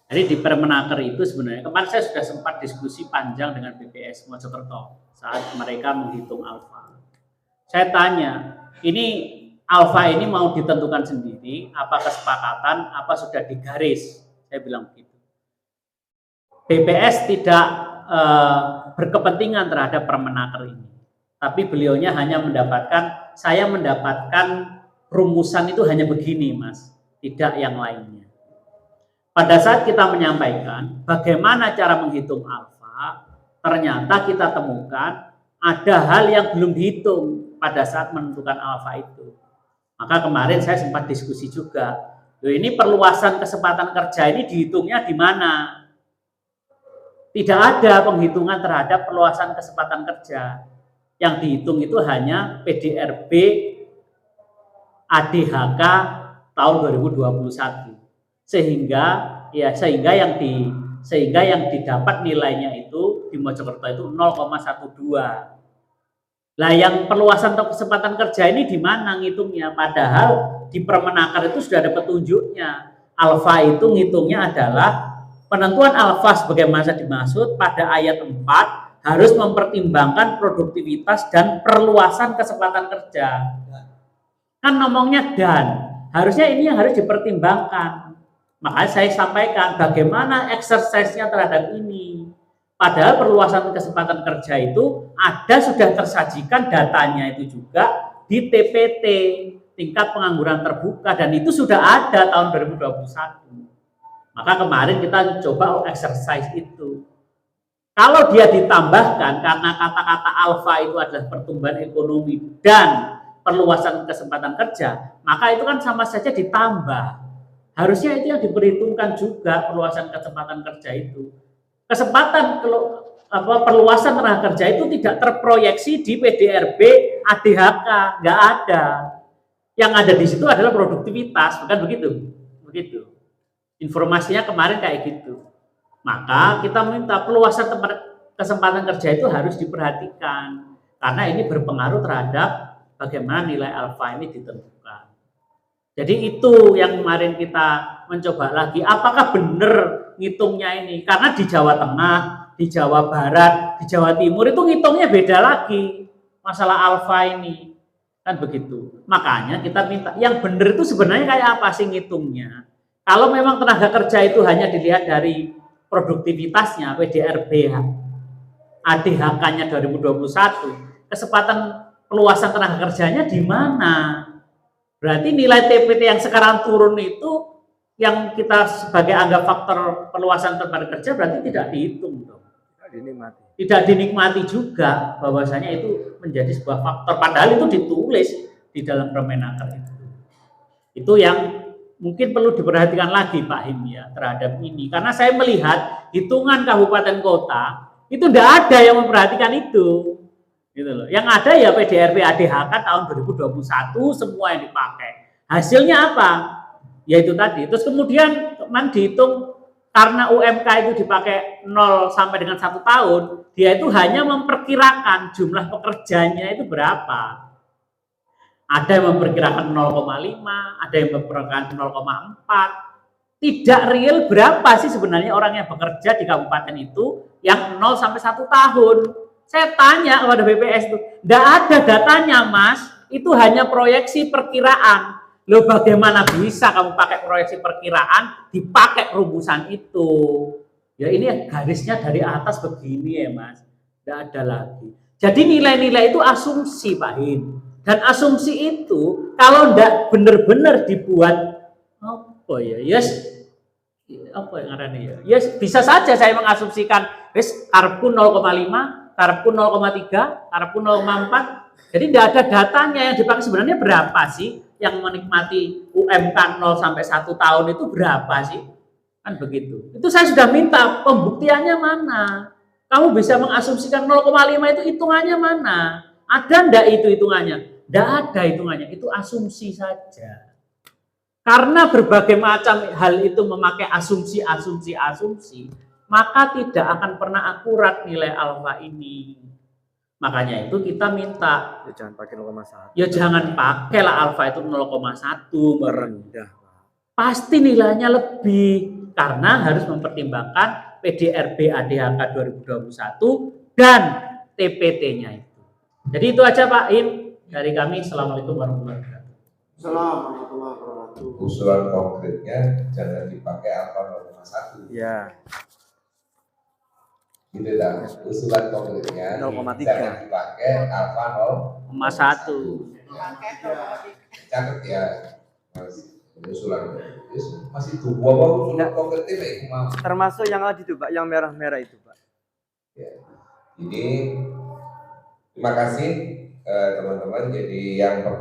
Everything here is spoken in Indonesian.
Jadi di Permenaker itu sebenarnya kemarin saya sudah sempat diskusi panjang dengan BPS Mojokerto saat mereka menghitung alfa. Saya tanya, ini alfa ini mau ditentukan sendiri, apa kesepakatan, apa sudah digaris? Saya bilang begitu. BPS tidak berkepentingan terhadap Permenaker ini, tapi beliaunya hanya mendapatkan, saya mendapatkan rumusan itu hanya begini, Mas, tidak yang lainnya. Pada saat kita menyampaikan bagaimana cara menghitung alfa, ternyata kita temukan ada hal yang belum dihitung pada saat menentukan alfa itu. Maka kemarin saya sempat diskusi juga, loh ini perluasan kesempatan kerja ini dihitungnya di mana? Tidak ada penghitungan terhadap perluasan kesempatan kerja. Yang dihitung itu hanya PDRB ADHK tahun 2021. Sehingga yang didapat nilainya itu di Mojokerto itu 0,12. Lah yang perluasan atau kesempatan kerja ini di mana ngitungnya? Padahal di Permenaker itu sudah ada petunjuknya. Alfa itu ngitungnya adalah penentuan alfa sebagaimana dimaksud pada ayat 4 harus mempertimbangkan produktivitas dan perluasan kesempatan kerja. Kan ngomongnya dan, harusnya ini yang harus dipertimbangkan. Makanya saya sampaikan bagaimana exercise-nya terhadap ini. Padahal perluasan kesempatan kerja itu ada sudah tersajikan datanya itu juga di TPT, tingkat pengangguran terbuka, dan itu sudah ada tahun 2021. Maka kemarin kita coba exercise itu. Kalau dia ditambahkan karena kata-kata alfa itu adalah pertumbuhan ekonomi dan perluasan kesempatan kerja, maka itu kan sama saja ditambah. Harusnya itu yang diperhitungkan juga perluasan kesempatan kerja itu. Kesempatan perluasan tenaga kerja itu tidak terproyeksi di PDRB ADHK, nggak ada. Yang ada di situ adalah produktivitas, bukan begitu? Begitu. Informasinya kemarin kayak gitu. Maka kita minta perluasan kesempatan kerja itu harus diperhatikan karena ini berpengaruh terhadap bagaimana nilai alfa ini ditentukan. Jadi itu yang kemarin kita mencoba lagi, apakah benar ngitungnya ini? Karena di Jawa Tengah, di Jawa Barat, di Jawa Timur itu ngitungnya beda lagi masalah alfa ini, kan begitu. Makanya kita minta yang benar itu sebenarnya kayak apa sih ngitungnya? Kalau memang tenaga kerja itu hanya dilihat dari produktivitasnya, PDRB ADHK-nya 2021, kesempatan peluasan tenaga kerjanya di mana? Berarti nilai TPT yang sekarang turun itu yang kita sebagai anggap faktor perluasan tenaga kerja berarti tidak dihitung dong. Tidak dinikmati juga bahwasanya itu menjadi sebuah faktor, padahal itu ditulis di dalam Permenaker itu. Itu yang mungkin perlu diperhatikan lagi Pak Him ya terhadap ini, karena saya melihat hitungan kabupaten kota itu tidak ada yang memperhatikan itu. Gitu loh. Yang ada ya PDRB ADHK tahun 2021 semua yang dipakai. Hasilnya apa? Ya itu tadi. Terus kemudian teman dihitung karena UMK itu dipakai 0 sampai dengan 1 tahun, dia itu hanya memperkirakan jumlah pekerjanya itu berapa. Ada yang memperkirakan 0,5, ada yang memperkirakan 0,4. Tidak real berapa sih sebenarnya orang yang bekerja di kabupaten itu yang 0 sampai 1 tahun. Saya tanya kepada BPS itu, tidak ada datanya Mas, itu hanya proyeksi perkiraan. Loh bagaimana bisa kamu pakai proyeksi perkiraan, dipakai rumusan itu? Ya ini garisnya dari atas begini ya Mas, tidak ada lagi. Jadi nilai-nilai itu asumsi Pak Him. Dan asumsi itu kalau tidak benar-benar dibuat, apa ya, apa yang ngarani ya? Yes, bisa saja saya mengasumsikan, karepku 0,5, karepku 0,3, karepku 0,4. Jadi tidak ada datanya yang dipakai sebenarnya berapa sih yang menikmati UMK 0 sampai 1 tahun itu berapa sih? Kan begitu. Itu saya sudah minta pembuktiannya mana? Kamu bisa mengasumsikan 0,5 itu hitungannya mana? Ada enggak itu hitungannya? Tidak ada hitungannya, itu asumsi saja. Karena berbagai macam hal itu memakai asumsi, maka tidak akan pernah akurat nilai alfa ini. Makanya itu kita minta, ya jangan pakai 0,1. Ya jangan pakailah alfa itu 0,1 merendah. Pasti nilainya lebih. karena harus mempertimbangkan PDRB ADHK 2021 dan TPT-nya itu. Jadi itu aja Pak Im dari kami. Assalamualaikum warahmatullahi wabarakatuh. Assalamualaikum warahmatullahi wabarakatuh. Usulan konkretnya jangan dipakai alfa 0,1. Ya. Gitu dah. Usulan konkretnya 0,3. jangan dipakai alfa 0,1. Catat ya, Mas. Usulan masih dua apa usulan konkretnya Pak Ibu mau. Termasuk yang tadi itu Pak, yang merah-merah itu Pak. Ya. Ini terima kasih teman-teman. Jadi yang pertama